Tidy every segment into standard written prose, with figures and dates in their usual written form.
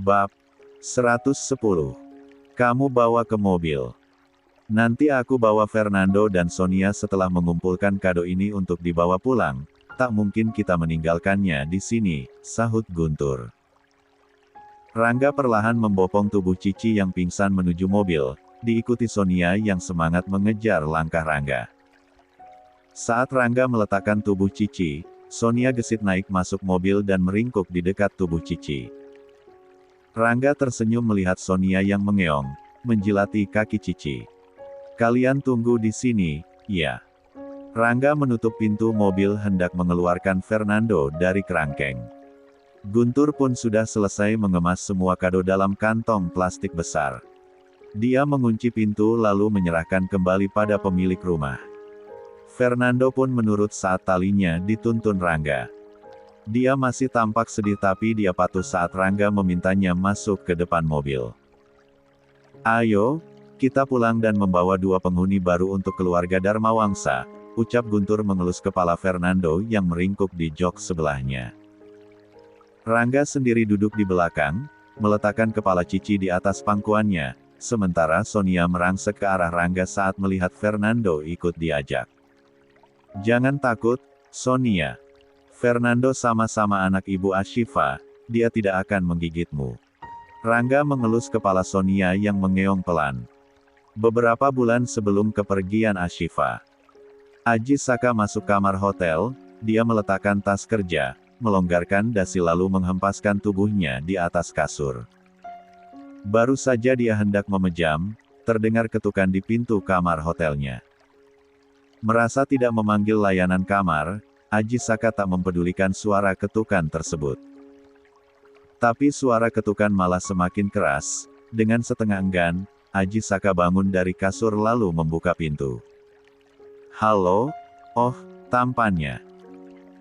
Bab 110. Kamu bawa ke mobil. Nanti aku bawa Fernando dan Sonia setelah mengumpulkan kado ini untuk dibawa pulang. Tak mungkin kita meninggalkannya di sini, sahut Guntur. Rangga perlahan membopong tubuh Cici yang pingsan menuju mobil, diikuti Sonia yang semangat mengejar langkah Rangga. Saat Rangga meletakkan tubuh Cici, Sonia gesit naik masuk mobil dan meringkuk di dekat tubuh Cici. Rangga tersenyum melihat Sonia yang mengeong, menjilati kaki Cici. Kalian tunggu di sini, ya. Rangga menutup pintu mobil hendak mengeluarkan Fernando dari kerangkeng. Guntur pun sudah selesai mengemas semua kado dalam kantong plastik besar. Dia mengunci pintu lalu menyerahkan kembali pada pemilik rumah. Fernando pun menurut saat talinya dituntun Rangga. Dia masih tampak sedih tapi dia patuh saat Rangga memintanya masuk ke depan mobil. Ayo, kita pulang dan membawa 2 penghuni baru untuk keluarga Dharmawangsa, ucap Guntur mengelus kepala Fernando yang meringkuk di jok sebelahnya. Rangga sendiri duduk di belakang, meletakkan kepala Cici di atas pangkuannya, sementara Sonia merangsek ke arah Rangga saat melihat Fernando ikut diajak. Jangan takut, Sonia. Fernando sama-sama anak ibu Ashifa, dia tidak akan menggigitmu. Rangga mengelus kepala Sonia yang mengeong pelan. Beberapa bulan sebelum kepergian Ashifa, Aji Saka masuk kamar hotel, dia meletakkan tas kerja, melonggarkan dasi lalu menghempaskan tubuhnya di atas kasur. Baru saja dia hendak memejam, terdengar ketukan di pintu kamar hotelnya. Merasa tidak memanggil layanan kamar, Aji Saka tak mempedulikan suara ketukan tersebut. Tapi suara ketukan malah semakin keras, dengan setengah enggan, Aji Saka bangun dari kasur lalu membuka pintu. Halo? Oh, tampannya.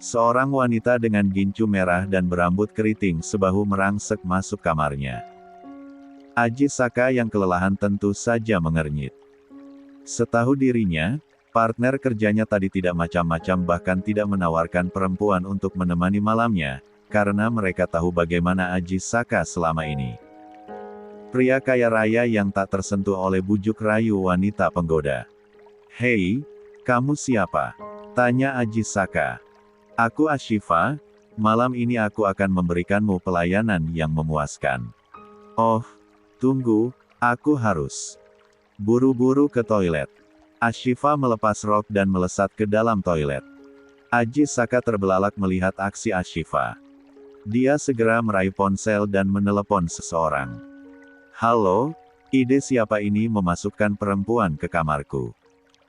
Seorang wanita dengan gincu merah dan berambut keriting sebahu merangsek masuk kamarnya. Aji Saka yang kelelahan tentu saja mengernyit. Setahu dirinya, partner kerjanya tadi tidak macam-macam bahkan tidak menawarkan perempuan untuk menemani malamnya, karena mereka tahu bagaimana Aji Saka selama ini. Pria kaya raya yang tak tersentuh oleh bujuk rayu wanita penggoda. Hei, kamu siapa? Tanya Aji Saka. Aku Ashifa, malam ini aku akan memberikanmu pelayanan yang memuaskan. Oh, tunggu, aku harus buru-buru ke toilet. Ashifa melepas rok dan melesat ke dalam toilet. Aji Saka terbelalak melihat aksi Ashifa. Dia segera meraih ponsel dan menelepon seseorang. Halo, ide siapa ini memasukkan perempuan ke kamarku?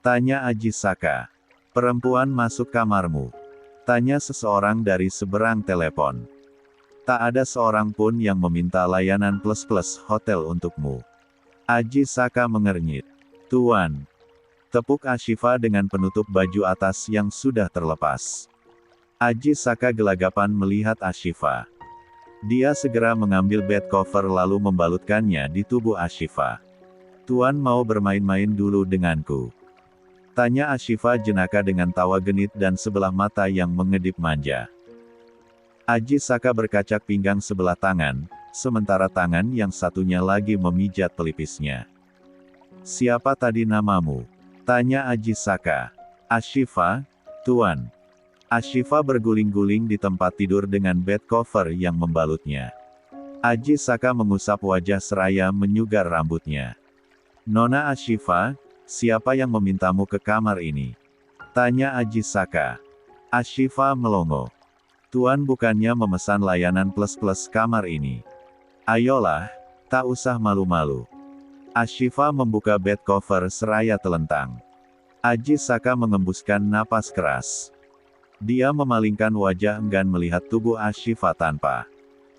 Tanya Aji Saka. Perempuan masuk kamarmu? Tanya seseorang dari seberang telepon. Tak ada seorang pun yang meminta layanan plus-plus hotel untukmu. Aji Saka mengernyit. Tuan. Tepuk Ashifa dengan penutup baju atas yang sudah terlepas. Aji Saka gelagapan melihat Ashifa. Dia segera mengambil bed cover lalu membalutkannya di tubuh Ashifa. Tuan mau bermain-main dulu denganku? Tanya Ashifa jenaka dengan tawa genit dan sebelah mata yang mengedip manja. Aji Saka berkacak pinggang sebelah tangan, sementara tangan yang satunya lagi memijat pelipisnya. Siapa tadi namamu? Tanya Aji Saka. Ashifa, Tuan. Ashifa berguling-guling di tempat tidur dengan bed cover yang membalutnya. Aji Saka mengusap wajah seraya menyugar rambutnya. Nona Ashifa, siapa yang memintamu ke kamar ini? Tanya Aji Saka. Ashifa melongo. Tuan bukannya memesan layanan plus-plus kamar ini. Ayolah, tak usah malu-malu. Ashifa membuka bed cover seraya telentang. Aji Saka mengembuskan napas keras. Dia memalingkan wajah enggan melihat tubuh Ashifa tanpa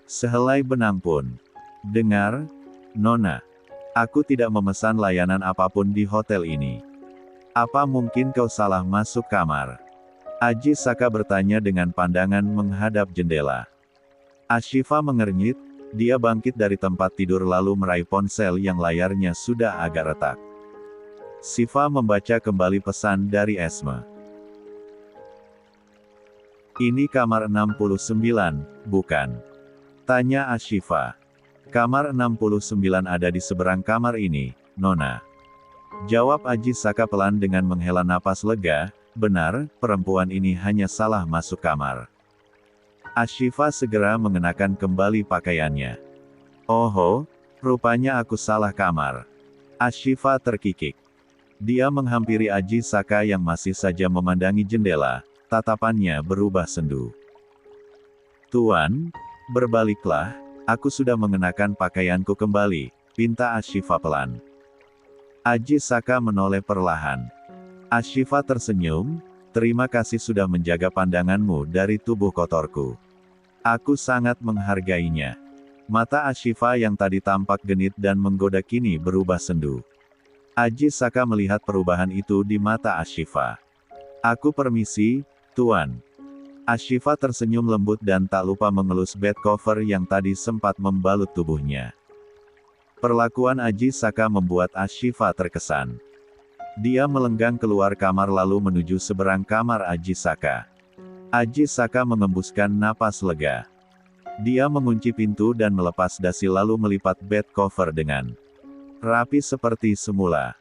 sehelai benang pun. Dengar, Nona. Aku tidak memesan layanan apapun di hotel ini. Apa mungkin kau salah masuk kamar? Aji Saka bertanya dengan pandangan menghadap jendela. Ashifa mengernyit. Dia bangkit dari tempat tidur lalu meraih ponsel yang layarnya sudah agak retak. Siva membaca kembali pesan dari Esme. Ini kamar 69, bukan? Tanya Ashifa. Kamar 69 ada di seberang kamar ini, Nona. Jawab Aji Saka pelan dengan menghela napas lega, benar, perempuan ini hanya salah masuk kamar. Ashifa segera mengenakan kembali pakaiannya. Oh, rupanya aku salah kamar. Ashifa terkikik. Dia menghampiri Aji Saka yang masih saja memandangi jendela, tatapannya berubah sendu. Tuan, berbaliklah, aku sudah mengenakan pakaianku kembali, pinta Ashifa pelan. Aji Saka menoleh perlahan. Ashifa tersenyum, terima kasih sudah menjaga pandanganmu dari tubuh kotorku. Aku sangat menghargainya. Mata Ashifa yang tadi tampak genit dan menggoda kini berubah sendu. Aji Saka melihat perubahan itu di mata Ashifa. Aku permisi, Tuan. Ashifa tersenyum lembut dan tak lupa mengelus bed cover yang tadi sempat membalut tubuhnya. Perlakuan Aji Saka membuat Ashifa terkesan. Dia melenggang keluar kamar lalu menuju seberang kamar Aji Saka. Aji Saka mengembuskan napas lega. Dia mengunci pintu dan melepas dasi lalu melipat bed cover dengan rapi seperti semula.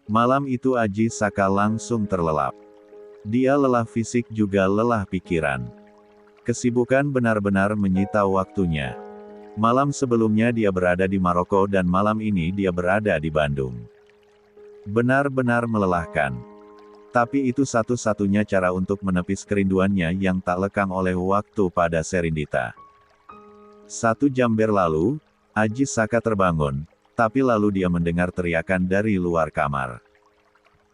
Malam itu Aji Saka langsung terlelap. Dia lelah fisik juga lelah pikiran. Kesibukan benar-benar menyita waktunya. Malam sebelumnya dia berada di Maroko dan malam ini dia berada di Bandung. Benar-benar melelahkan. Tapi itu satu-satunya cara untuk menepis kerinduannya yang tak lekang oleh waktu pada Serindita. 1 jam berlalu, Aji Saka terbangun, tapi lalu dia mendengar teriakan dari luar kamar.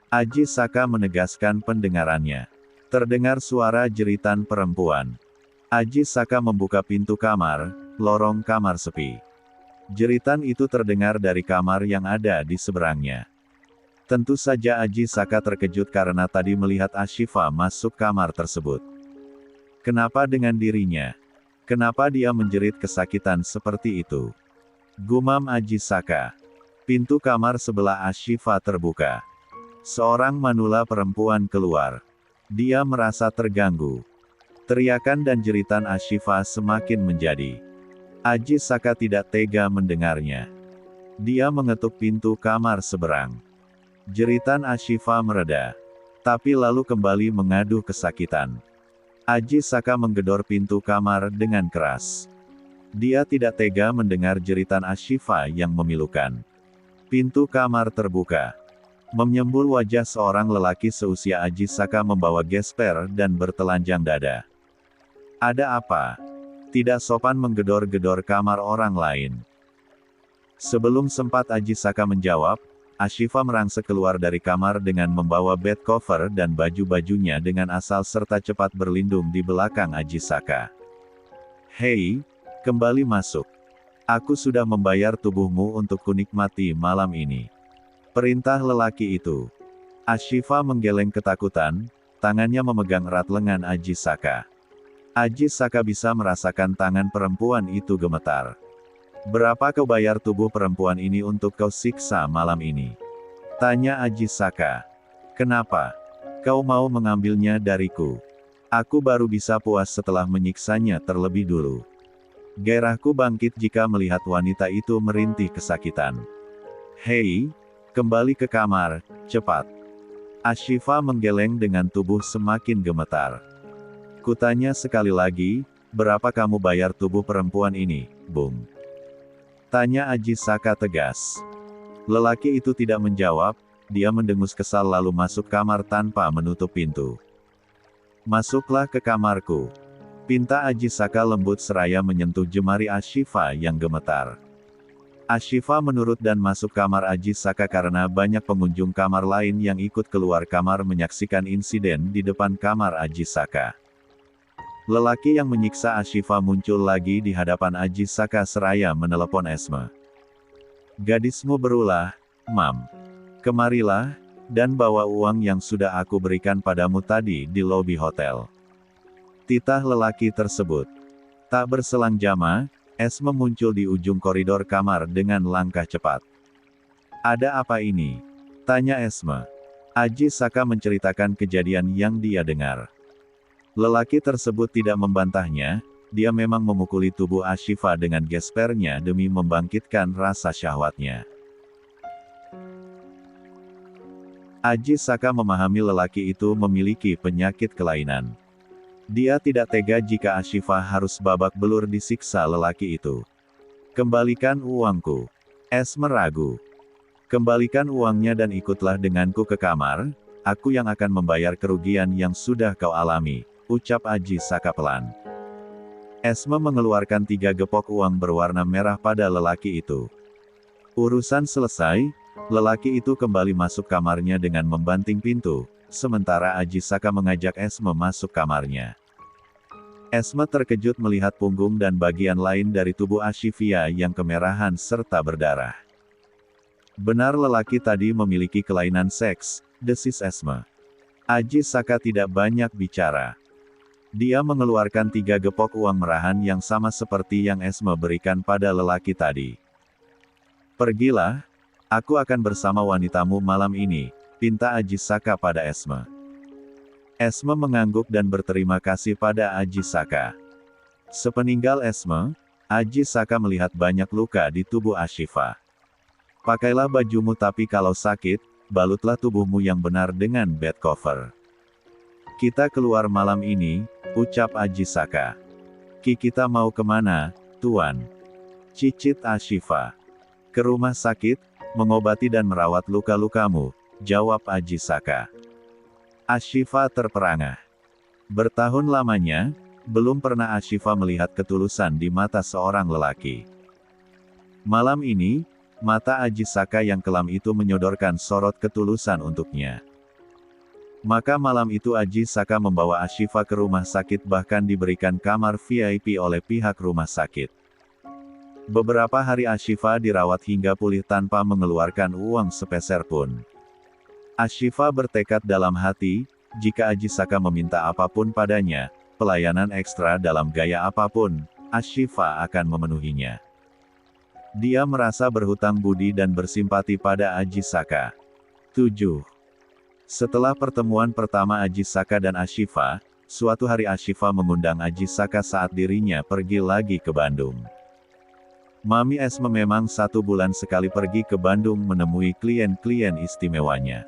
Aji Saka menegaskan pendengarannya. Terdengar suara jeritan perempuan. Aji Saka membuka pintu kamar, lorong kamar sepi. Jeritan itu terdengar dari kamar yang ada di seberangnya. Tentu saja Aji Saka terkejut karena tadi melihat Ashifa masuk kamar tersebut. Kenapa dengan dirinya? Kenapa dia menjerit kesakitan seperti itu? Gumam Aji Saka. Pintu kamar sebelah Ashifa terbuka. Seorang manula perempuan keluar. Dia merasa terganggu. Teriakan dan jeritan Ashifa semakin menjadi. Aji Saka tidak tega mendengarnya. Dia mengetuk pintu kamar seberang. Jeritan Ashifa mereda. Tapi lalu kembali mengadu kesakitan. Aji Saka menggedor pintu kamar dengan keras. Dia tidak tega mendengar jeritan Ashifa yang memilukan. Pintu kamar terbuka. Menyembul wajah seorang lelaki seusia Aji Saka membawa gesper dan bertelanjang dada. Ada apa? Tidak sopan menggedor-gedor kamar orang lain. Sebelum sempat Aji Saka menjawab, Ashifa merangsek keluar dari kamar dengan membawa bed cover dan baju-bajunya dengan asal serta cepat berlindung di belakang Aji Saka. Hei, kembali masuk. Aku sudah membayar tubuhmu untuk kunikmati malam ini. Perintah lelaki itu. Ashifa menggeleng ketakutan, tangannya memegang erat lengan Aji Saka. Aji Saka bisa merasakan tangan perempuan itu gemetar. Berapa kau bayar tubuh perempuan ini untuk kau siksa malam ini? Tanya Aji Saka. Kenapa? Kau mau mengambilnya dariku? Aku baru bisa puas setelah menyiksanya terlebih dulu. Gairahku bangkit jika melihat wanita itu merintih kesakitan. Hei, kembali ke kamar, cepat. Ashifa menggeleng dengan tubuh semakin gemetar. Kutanya sekali lagi, berapa kamu bayar tubuh perempuan ini, Bung? Tanya Aji Saka tegas. Lelaki itu tidak menjawab, dia mendengus kesal lalu masuk kamar tanpa menutup pintu. Masuklah ke kamarku. Pinta Aji Saka lembut seraya menyentuh jemari Ashifa yang gemetar. Ashifa menurut dan masuk kamar Aji Saka karena banyak pengunjung kamar lain yang ikut keluar kamar menyaksikan insiden di depan kamar Aji Saka. Lelaki yang menyiksa Ashifa muncul lagi di hadapan Aji Saka seraya menelepon Esme. Gadismu berulah, Mam. Kemarilah, dan bawa uang yang sudah aku berikan padamu tadi di lobi hotel. Titah lelaki tersebut. Tak berselang jama, Esme muncul di ujung koridor kamar dengan langkah cepat. Ada apa ini? Tanya Esme. Aji Saka menceritakan kejadian yang dia dengar. Lelaki tersebut tidak membantahnya, dia memang memukuli tubuh Ashifa dengan gespernya demi membangkitkan rasa syahwatnya. Ajisaka memahami lelaki itu memiliki penyakit kelainan. Dia tidak tega jika Ashifa harus babak belur disiksa lelaki itu. Kembalikan uangku. Esme ragu. Kembalikan uangnya dan ikutlah denganku ke kamar, aku yang akan membayar kerugian yang sudah kau alami, ucap Ajisaka pelan. Esme mengeluarkan 3 gepok uang berwarna merah pada lelaki itu. Urusan selesai, lelaki itu kembali masuk kamarnya dengan membanting pintu, sementara Ajisaka mengajak Esme masuk kamarnya. Esme terkejut melihat punggung dan bagian lain dari tubuh Ashifia yang kemerahan serta berdarah. Benar lelaki tadi memiliki kelainan seks, desis Esme. Ajisaka tidak banyak bicara. Dia mengeluarkan 3 gepok uang merahan yang sama seperti yang Esme berikan pada lelaki tadi. Pergilah, aku akan bersama wanitamu malam ini, pinta Ajisaka pada Esme. Esme mengangguk dan berterima kasih pada Ajisaka. Sepeninggal Esme, Ajisaka melihat banyak luka di tubuh Ashifa. Pakailah bajumu tapi kalau sakit, balutlah tubuhmu yang benar dengan bed cover. Kita keluar malam ini, ucap Ajisaka. Kita mau kemana, Tuan? Cicit Ashifa. Ke rumah sakit, mengobati dan merawat luka-lukamu, jawab Ajisaka. Ashifa terperangah. Bertahun lamanya, belum pernah Ashifa melihat ketulusan di mata seorang lelaki. Malam ini, mata Ajisaka yang kelam itu menyodorkan sorot ketulusan untuknya. Maka malam itu Ajisaka membawa Ashifa ke rumah sakit bahkan diberikan kamar VIP oleh pihak rumah sakit. Beberapa hari Ashifa dirawat hingga pulih tanpa mengeluarkan uang sepeser pun. Ashifa bertekad dalam hati, jika Ajisaka meminta apapun padanya, pelayanan ekstra dalam gaya apapun, Ashifa akan memenuhinya. Dia merasa berhutang budi dan bersimpati pada Ajisaka. 7. Setelah pertemuan pertama Ajisaka dan Ashifa, suatu hari Ashifa mengundang Ajisaka saat dirinya pergi lagi ke Bandung. Mami Esme memang 1 bulan sekali pergi ke Bandung menemui klien-klien istimewanya.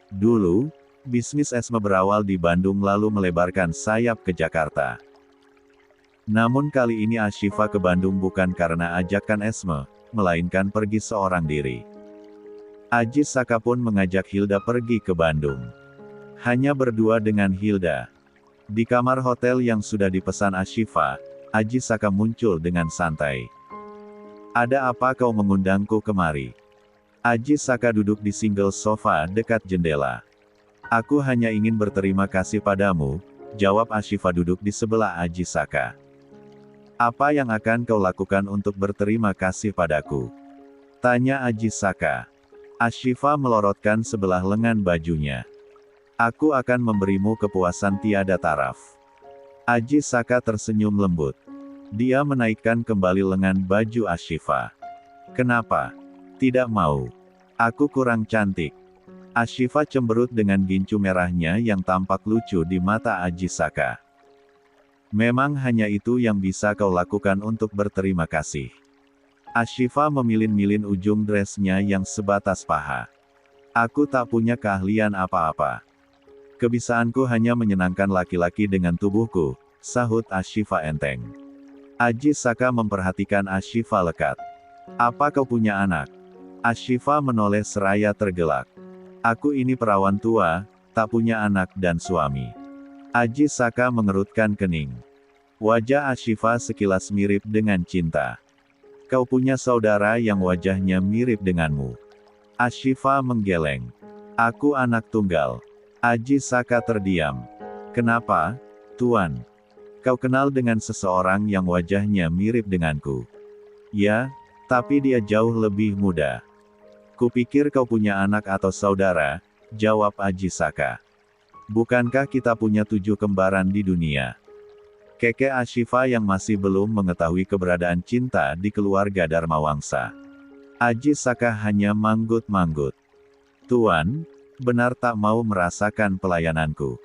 Dulu, bisnis Esme berawal di Bandung lalu melebarkan sayap ke Jakarta. Namun kali ini Ashifa ke Bandung bukan karena ajakan Esme, melainkan pergi seorang diri. Ajisaka pun mengajak Hilda pergi ke Bandung. Hanya berdua dengan Hilda. Di kamar hotel yang sudah dipesan Ashifa, Ajisaka muncul dengan santai. Ada apa kau mengundangku kemari? Ajisaka duduk di single sofa dekat jendela. Aku hanya ingin berterima kasih padamu, jawab Ashifa duduk di sebelah Ajisaka. Apa yang akan kau lakukan untuk berterima kasih padaku? Tanya Ajisaka. Ashifa melorotkan sebelah lengan bajunya. Aku akan memberimu kepuasan tiada taraf. Ajisaka tersenyum lembut. Dia menaikkan kembali lengan baju Ashifa. Kenapa? Tidak mau. Aku kurang cantik. Ashifa cemberut dengan gincu merahnya yang tampak lucu di mata Ajisaka. Memang hanya itu yang bisa kau lakukan untuk berterima kasih. Ashifa memilin-milin ujung dressnya yang sebatas paha. Aku tak punya keahlian apa-apa. Kebisaanku hanya menyenangkan laki-laki dengan tubuhku, sahut Ashifa enteng. Ajisaka memperhatikan Ashifa lekat. Apa kau punya anak? Ashifa menoleh seraya tergelak. Aku ini perawan tua, tak punya anak dan suami. Ajisaka mengerutkan kening. Wajah Ashifa sekilas mirip dengan cinta. Kau punya saudara yang wajahnya mirip denganmu. Ashifa menggeleng. Aku anak tunggal. Ajisaka terdiam. Kenapa, Tuan? Kau kenal dengan seseorang yang wajahnya mirip denganku? Ya, tapi dia jauh lebih muda. Kupikir kau punya anak atau saudara, jawab Ajisaka. Bukankah kita punya 7 kembaran di dunia? Keke Ashifa yang masih belum mengetahui keberadaan cinta di keluarga Dharmawangsa. Ajisaka hanya manggut-manggut. Tuan, benar tak mau merasakan pelayananku.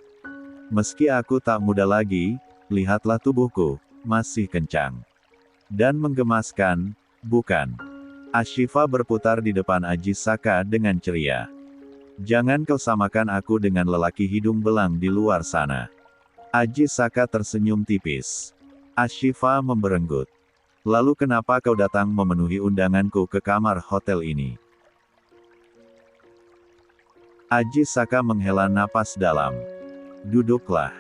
Meski aku tak muda lagi, lihatlah tubuhku, masih kencang. Dan menggemaskan, bukan? Ashifa berputar di depan Aji Saka dengan ceria. Jangan kau samakan aku dengan lelaki hidung belang di luar sana. Aji Saka tersenyum tipis. Ashifa memberenggut. Lalu kenapa kau datang memenuhi undanganku ke kamar hotel ini? Aji Saka menghela napas dalam. Duduklah.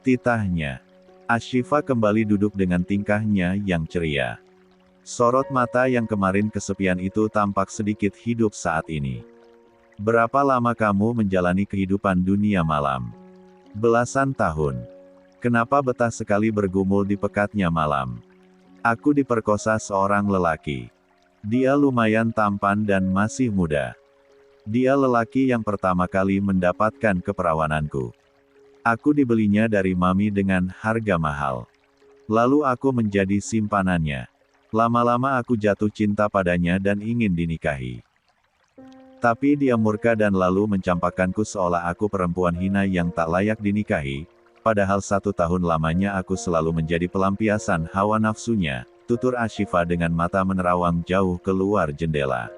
Titahnya. Ashifa kembali duduk dengan tingkahnya yang ceria. Sorot mata yang kemarin kesepian itu tampak sedikit hidup saat ini. Berapa lama kamu menjalani kehidupan dunia malam? Belasan tahun. Kenapa betah sekali bergumul di pekatnya malam? Aku diperkosa seorang lelaki. Dia lumayan tampan dan masih muda. Dia lelaki yang pertama kali mendapatkan keperawananku. Aku dibelinya dari mami dengan harga mahal. Lalu aku menjadi simpanannya. Lama-lama aku jatuh cinta padanya dan ingin dinikahi. Tapi dia murka dan lalu mencampakkanku seolah aku perempuan hina yang tak layak dinikahi, padahal 1 tahun lamanya aku selalu menjadi pelampiasan hawa nafsunya, tutur Ashifa dengan mata menerawang jauh keluar jendela.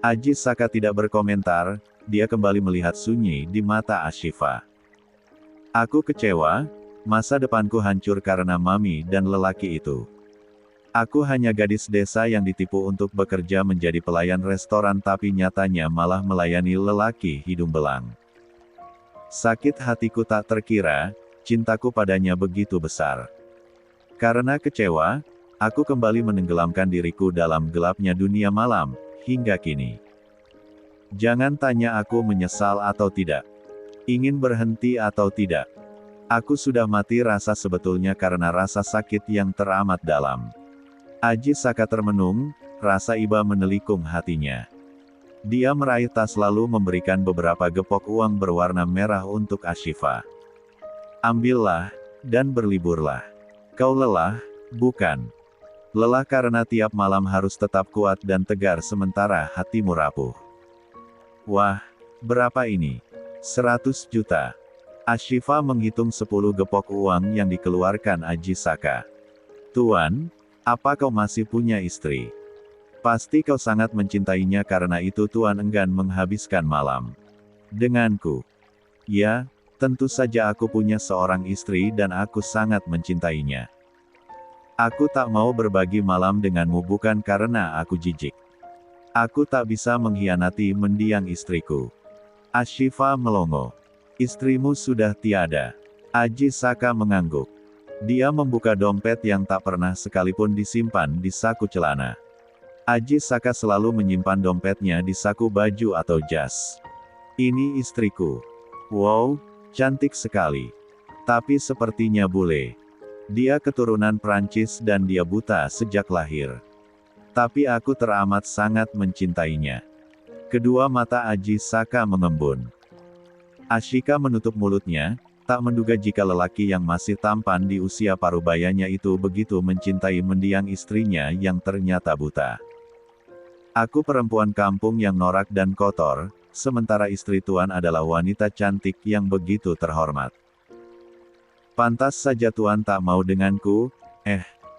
Aji Saka tidak berkomentar, dia kembali melihat sunyi di mata Ashifa. Aku kecewa, masa depanku hancur karena mami dan lelaki itu. Aku hanya gadis desa yang ditipu untuk bekerja menjadi pelayan restoran tapi nyatanya malah melayani lelaki hidung belang. Sakit hatiku tak terkira, cintaku padanya begitu besar. Karena kecewa, aku kembali menenggelamkan diriku dalam gelapnya dunia malam, hingga kini. Jangan tanya aku menyesal atau tidak. Ingin berhenti atau tidak. Aku sudah mati rasa sebetulnya karena rasa sakit yang teramat dalam. Aji Saka termenung, rasa iba menelikung hatinya. Dia meraih tas lalu memberikan beberapa gepok uang berwarna merah untuk Ashifa. Ambillah, dan berliburlah. Kau lelah, bukan? Lelah karena tiap malam harus tetap kuat dan tegar sementara hatimu rapuh. Wah, berapa ini? 100 juta. Ashifa menghitung 10 gepok uang yang dikeluarkan Aji Saka. Tuan, apa kau masih punya istri? Pasti kau sangat mencintainya karena itu Tuan enggan menghabiskan malam denganku. Ya, tentu saja aku punya seorang istri dan aku sangat mencintainya. Aku tak mau berbagi malam denganmu bukan karena aku jijik. Aku tak bisa mengkhianati mendiang istriku. Ashifa melongo. Istrimu sudah tiada. Aji Saka mengangguk. Dia membuka dompet yang tak pernah sekalipun disimpan di saku celana. Aji Saka selalu menyimpan dompetnya di saku baju atau jas. Ini istriku. Wow, cantik sekali. Tapi sepertinya bule. Dia keturunan Prancis dan dia buta sejak lahir. Tapi aku teramat sangat mencintainya. Kedua mata Aji Saka mengembun. Ashika menutup mulutnya, tak menduga jika lelaki yang masih tampan di usia parubayanya itu begitu mencintai mendiang istrinya yang ternyata buta. Aku perempuan kampung yang norak dan kotor, sementara istri Tuan adalah wanita cantik yang begitu terhormat. Pantas saja Tuan tak mau denganku,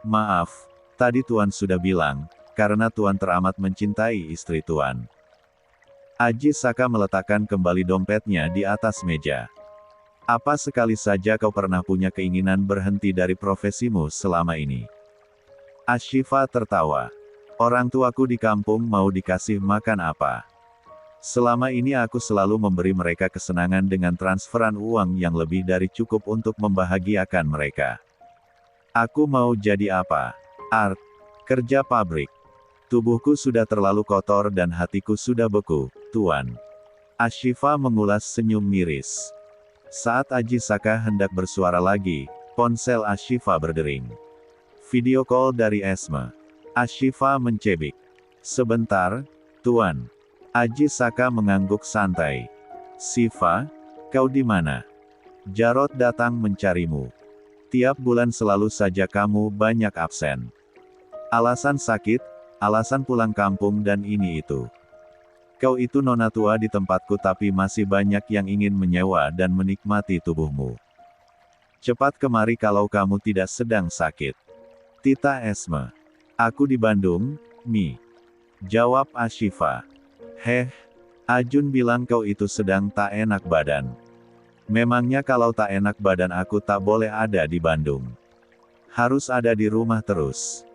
maaf, tadi Tuan sudah bilang, karena Tuan teramat mencintai istri Tuan. Aji Saka meletakkan kembali dompetnya di atas meja. Apa sekali saja kau pernah punya keinginan berhenti dari profesimu selama ini? Ashifa tertawa. Orang tuaku di kampung mau dikasih makan apa? Selama ini aku selalu memberi mereka kesenangan dengan transferan uang yang lebih dari cukup untuk membahagiakan mereka. Aku mau jadi apa? Art, kerja pabrik. Tubuhku sudah terlalu kotor dan hatiku sudah beku, Tuan. Ashifa mengulas senyum miris. Saat Aji Saka hendak bersuara lagi, ponsel Ashifa berdering. Video call dari Esme. Ashifa mencebik. Sebentar, Tuan. Aji Saka mengangguk santai. Siva, kau di mana? Jarod datang mencarimu. Tiap bulan selalu saja kamu banyak absen. Alasan sakit, alasan pulang kampung dan ini itu. Kau itu nona tua di tempatku tapi masih banyak yang ingin menyewa dan menikmati tubuhmu. Cepat kemari kalau kamu tidak sedang sakit. Tita Esme. Aku di Bandung, Mi. Jawab Ashifa. Heh, Ajun bilang kau itu sedang tak enak badan. Memangnya kalau tak enak badan aku tak boleh ada di Bandung? Harus ada di rumah terus.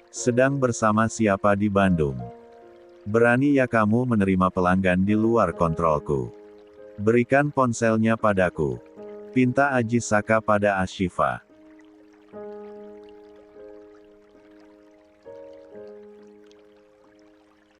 Sedang bersama siapa di Bandung? Berani ya kamu menerima pelanggan di luar kontrolku? Berikan ponselnya padaku. Pinta Aji Saka pada Ashifa.